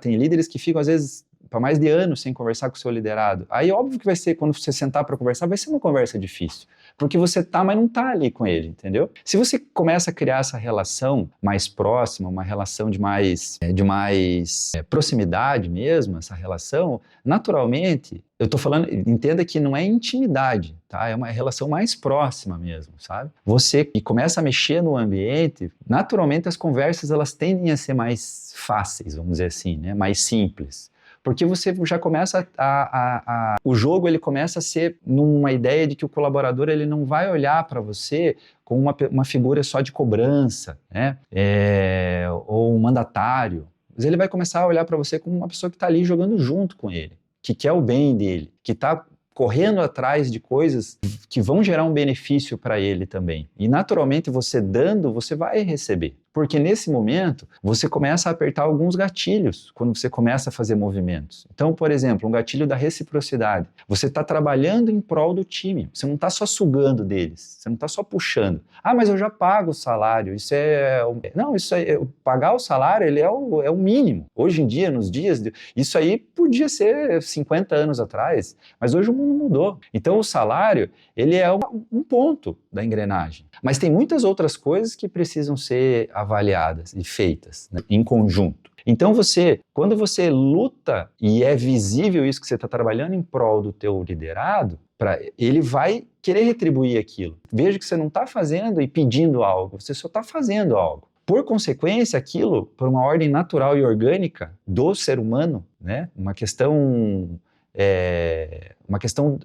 Tem líderes que ficam, às vezes, para mais de anos sem conversar com o seu liderado. Aí, óbvio que vai ser, quando você sentar para conversar, vai ser uma conversa difícil. Porque você tá, mas não tá ali com ele, entendeu? Se você começa a criar essa relação mais próxima, uma relação de mais proximidade mesmo, essa relação, naturalmente, eu tô falando, entenda que não é intimidade, tá? É uma relação mais próxima mesmo, sabe? Você que começa a mexer no ambiente, naturalmente as conversas, elas tendem a ser mais fáceis, vamos dizer assim, né? Mais simples. Porque você já começa o jogo ele começa a ser numa ideia de que o colaborador ele não vai olhar para você como uma figura só de cobrança, né? Ou um mandatário. Mas ele vai começar a olhar para você como uma pessoa que está ali jogando junto com ele, que quer o bem dele, que está correndo atrás de coisas que vão gerar um benefício para ele também. E naturalmente você dando, você vai receber. Porque nesse momento, você começa a apertar alguns gatilhos quando você começa a fazer movimentos. Então, por exemplo, um gatilho da reciprocidade. Você está trabalhando em prol do time. Você não está só sugando deles. Você não está só puxando. Ah, mas eu já pago o salário. Isso é... Não, isso é... Pagar o salário, ele é o mínimo. Hoje em dia, nos dias... Isso aí podia ser 50 anos atrás. Mas hoje o mundo mudou. Então, o salário, ele é um ponto da engrenagem. Mas tem muitas outras coisas que precisam ser avaliadas e feitas, né, em conjunto. Então quando você luta e é visível isso que você está trabalhando em prol do teu liderado, ele vai querer retribuir aquilo. Veja que você não está fazendo e pedindo algo, você só está fazendo algo. Por consequência, aquilo, por uma ordem natural e orgânica do ser humano, né, uma questão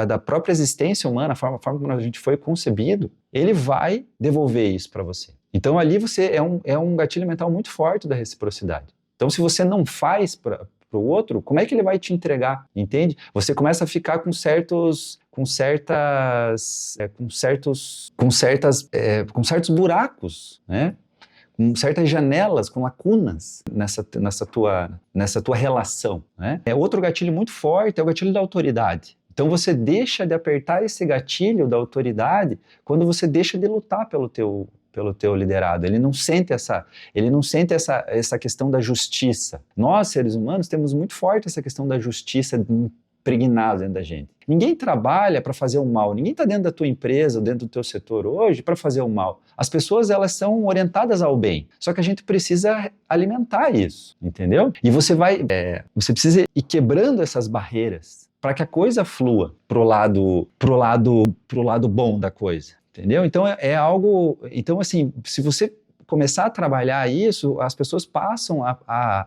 da própria existência humana, a forma como a gente foi concebido, ele vai devolver isso para você. Então ali você é um gatilho mental muito forte da reciprocidade. Então se você não faz para o outro, como é que ele vai te entregar, entende? Você começa a ficar com certos buracos, né? Com certas janelas, com lacunas nessa tua relação, né? Outro gatilho muito forte é o gatilho da autoridade. Então você deixa de apertar esse gatilho da autoridade quando você deixa de lutar pelo teu liderado. Ele não sente essa questão da justiça. Nós, seres humanos, temos muito forte essa questão da justiça impregnada dentro da gente. Ninguém trabalha para fazer o mal, ninguém está dentro da tua empresa ou dentro do teu setor hoje para fazer o mal. As pessoas, elas são orientadas ao bem, só que a gente precisa alimentar isso, entendeu? E você precisa ir quebrando essas barreiras para que a coisa flua pro lado bom da coisa, entendeu? Então então assim, se você começar a trabalhar isso, as pessoas passam a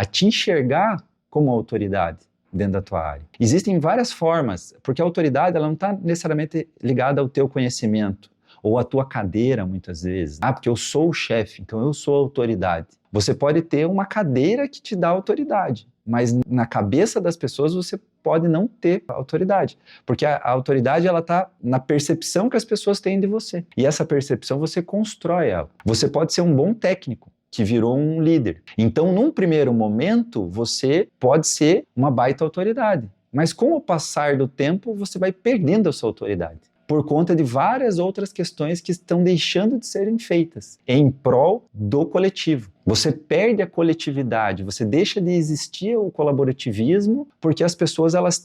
te enxergar como autoridade dentro da tua área. Existem várias formas, porque a autoridade ela não está necessariamente ligada ao teu conhecimento ou à tua cadeira, muitas vezes. Ah, porque eu sou o chefe, então eu sou a autoridade. Você pode ter uma cadeira que te dá autoridade, mas na cabeça das pessoas você pode não ter autoridade, porque a autoridade ela está na percepção que as pessoas têm de você. E essa percepção você constrói ela. Você pode ser um bom técnico, que virou um líder. Então, num primeiro momento, você pode ser uma baita autoridade. Mas com o passar do tempo, você vai perdendo a sua autoridade. Por conta de várias outras questões que estão deixando de serem feitas em prol do coletivo. Você perde a coletividade, você deixa de existir o colaborativismo porque as pessoas elas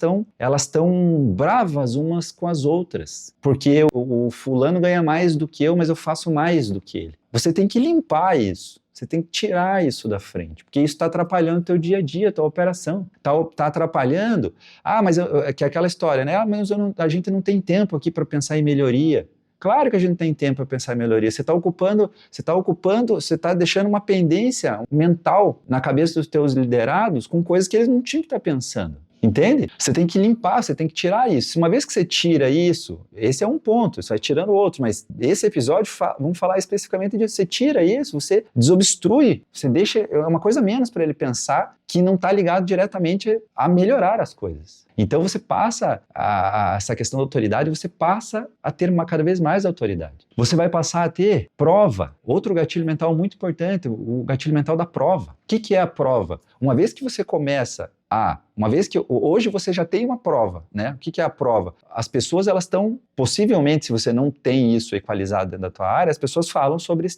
estão bravas umas com as outras. Porque o fulano ganha mais do que eu, mas eu faço mais do que ele. Você tem que limpar isso. Você tem que tirar isso da frente, porque isso está atrapalhando o teu dia a dia, a tua operação. Tá atrapalhando. Ah, mas que é aquela história, né? Ah, mas a gente não tem tempo aqui para pensar em melhoria. Claro que a gente tem tempo para pensar em melhoria. Você está deixando uma pendência mental na cabeça dos teus liderados com coisas que eles não tinham que estar pensando. Entende? Você tem que limpar, você tem que tirar isso. Uma vez que você tira isso, esse é um ponto, você vai tirando outro, mas esse episódio, vamos falar especificamente disso. Você tira isso, você desobstrui, você deixa uma coisa menos para ele pensar que não está ligado diretamente a melhorar as coisas. Então você passa essa questão da autoridade, você passa a ter cada vez mais autoridade. Você vai passar a ter prova, outro gatilho mental muito importante, o gatilho mental da prova. O que é a prova? Uma vez que você começa Uma vez que hoje você já tem uma prova, né? O que é a prova? As pessoas, elas estão, possivelmente, se você não tem isso equalizado dentro da tua área, as pessoas falam sobre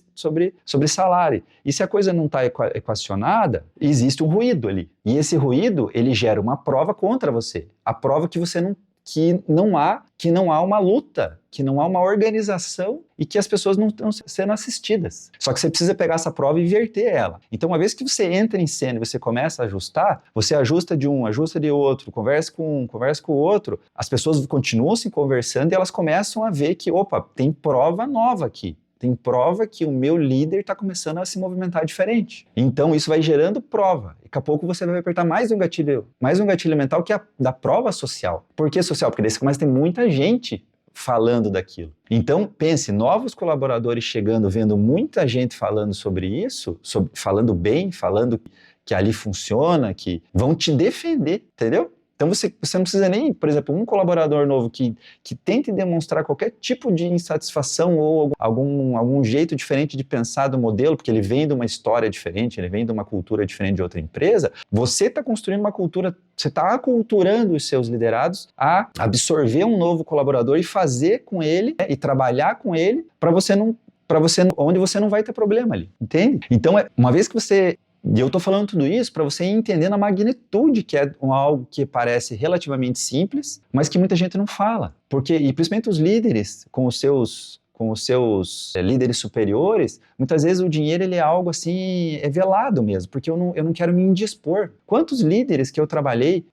salário. E se a coisa não está equacionada, existe um ruído ali. E esse ruído, ele gera uma prova contra você. A prova que você não que não há uma luta, que não há uma organização e que as pessoas não estão sendo assistidas. Só que você precisa pegar essa prova e inverter ela. Então, uma vez que você entra em cena e você começa a ajustar, você ajusta de um, ajusta de outro, conversa com um, conversa com o outro, as pessoas continuam se conversando e elas começam a ver que, opa, tem prova nova aqui. Tem prova que o meu líder está começando a se movimentar diferente. Então, isso vai gerando prova. Daqui a pouco você vai apertar mais um gatilho mental que é da prova social. Por que social? Porque daí você começa a ter muita gente falando daquilo. Então, pense, novos colaboradores chegando, vendo muita gente falando sobre isso, falando bem, falando que ali funciona, que vão te defender, entendeu? Então você não precisa nem, por exemplo, um colaborador novo que tente demonstrar qualquer tipo de insatisfação ou algum jeito diferente de pensar do modelo, porque ele vem de uma história diferente, ele vem de uma cultura diferente de outra empresa, você está construindo uma cultura, você está aculturando os seus liderados a absorver um novo colaborador e fazer com ele, e trabalhar com ele onde você não vai ter problema ali, entende? Então, uma vez que você... E eu estou falando tudo isso para você ir entendendo a magnitude que é algo que parece relativamente simples, mas que muita gente não fala. E principalmente os líderes, com os seus líderes superiores, muitas vezes o dinheiro ele é algo assim, é velado mesmo, porque eu não quero me indispor. Quantos líderes que eu trabalhei,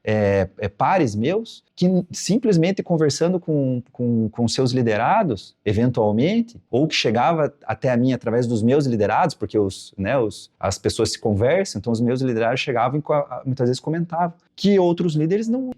pares meus, que simplesmente conversando com seus liderados, eventualmente, ou que chegava até a mim através dos meus liderados, porque as pessoas se conversam, então os meus liderados chegavam e muitas vezes comentavam que outros líderes não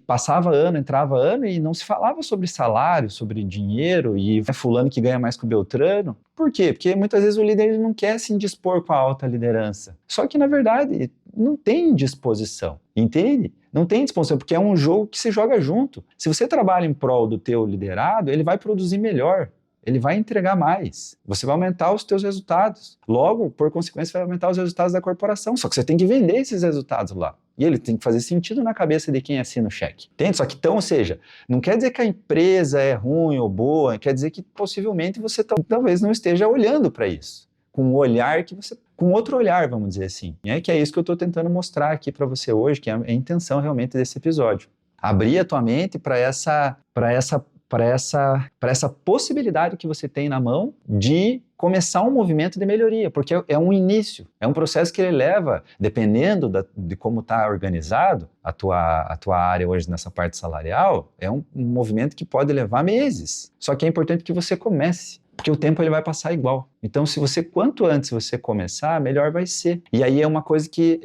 entrava ano e não se falava sobre salário, sobre dinheiro e fulano que ganha mais que o Beltrano. Por quê? Porque muitas vezes o líder ele não quer se indispor com a alta liderança. Só que, na verdade, não tem disposição, entende? Não tem disposição, porque é um jogo que se joga junto. Se você trabalha em prol do teu liderado, ele vai produzir melhor. Ele vai entregar mais, você vai aumentar os teus resultados. Logo, por consequência, vai aumentar os resultados da corporação. Só que você tem que vender esses resultados lá. E ele tem que fazer sentido na cabeça de quem assina o cheque. Entende? Só que então, ou seja, não quer dizer que a empresa é ruim ou boa, quer dizer que possivelmente você talvez não esteja olhando para isso. Com outro olhar, vamos dizer assim. Que é isso que eu estou tentando mostrar aqui para você hoje, que é a intenção realmente desse episódio. Abrir a tua mente para essa possibilidade que você tem na mão de começar um movimento de melhoria, porque é um início, é um processo que ele leva, dependendo de como está organizado a tua área hoje nessa parte salarial, é um movimento que pode levar meses. Só que é importante que você comece, porque o tempo ele vai passar igual. Então, quanto antes você começar, melhor vai ser. E aí é uma coisa que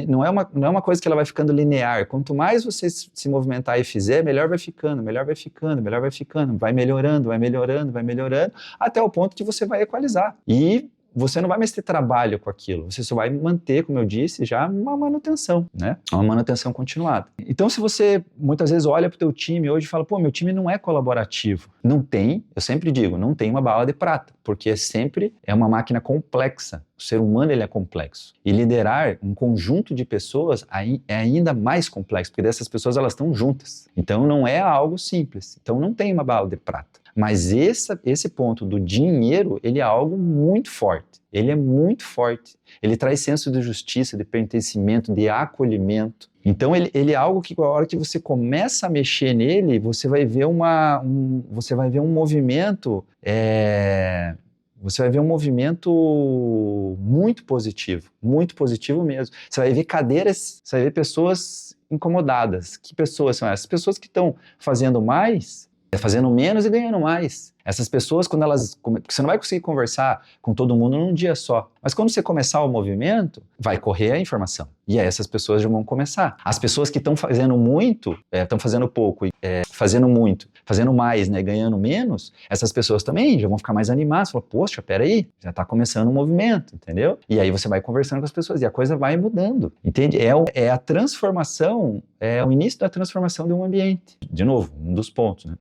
não é uma coisa que ela vai ficando linear. Quanto mais você se movimentar e fizer, melhor vai ficando, vai melhorando, até o ponto que você vai equalizar. E você não vai mais ter trabalho com aquilo, você só vai manter, como eu disse, já uma manutenção, né? Uma manutenção continuada. Então, se você muitas vezes olha para o teu time hoje e fala, pô, meu time não é colaborativo. Não tem, eu sempre digo, não tem uma bala de prata, porque sempre é uma máquina complexa. O ser humano ele é complexo. E liderar um conjunto de pessoas é ainda mais complexo, porque dessas pessoas elas estão juntas. Então, não é algo simples. Então, não tem uma bala de prata. Mas esse ponto do dinheiro, ele é algo muito forte. Ele é muito forte. Ele traz senso de justiça, de pertencimento, de acolhimento. Então, ele é algo que, a hora que você começa a mexer nele, você vai ver um movimento... Você vai ver um movimento muito positivo mesmo. Você vai ver cadeiras, você vai ver pessoas incomodadas. Que pessoas são essas? Pessoas que estão fazendo menos e ganhando mais. Essas pessoas, você não vai conseguir conversar com todo mundo num dia só, mas quando você começar o movimento, vai correr a informação. E aí essas pessoas já vão começar. As pessoas que estão fazendo muito, estão fazendo pouco, fazendo muito, fazendo mais, né, ganhando menos, essas pessoas também já vão ficar mais animadas. Falam, poxa, peraí, já está começando um movimento, entendeu? E aí você vai conversando com as pessoas e a coisa vai mudando, entende? É a transformação, é o início da transformação de um ambiente. De novo, um dos pontos, né?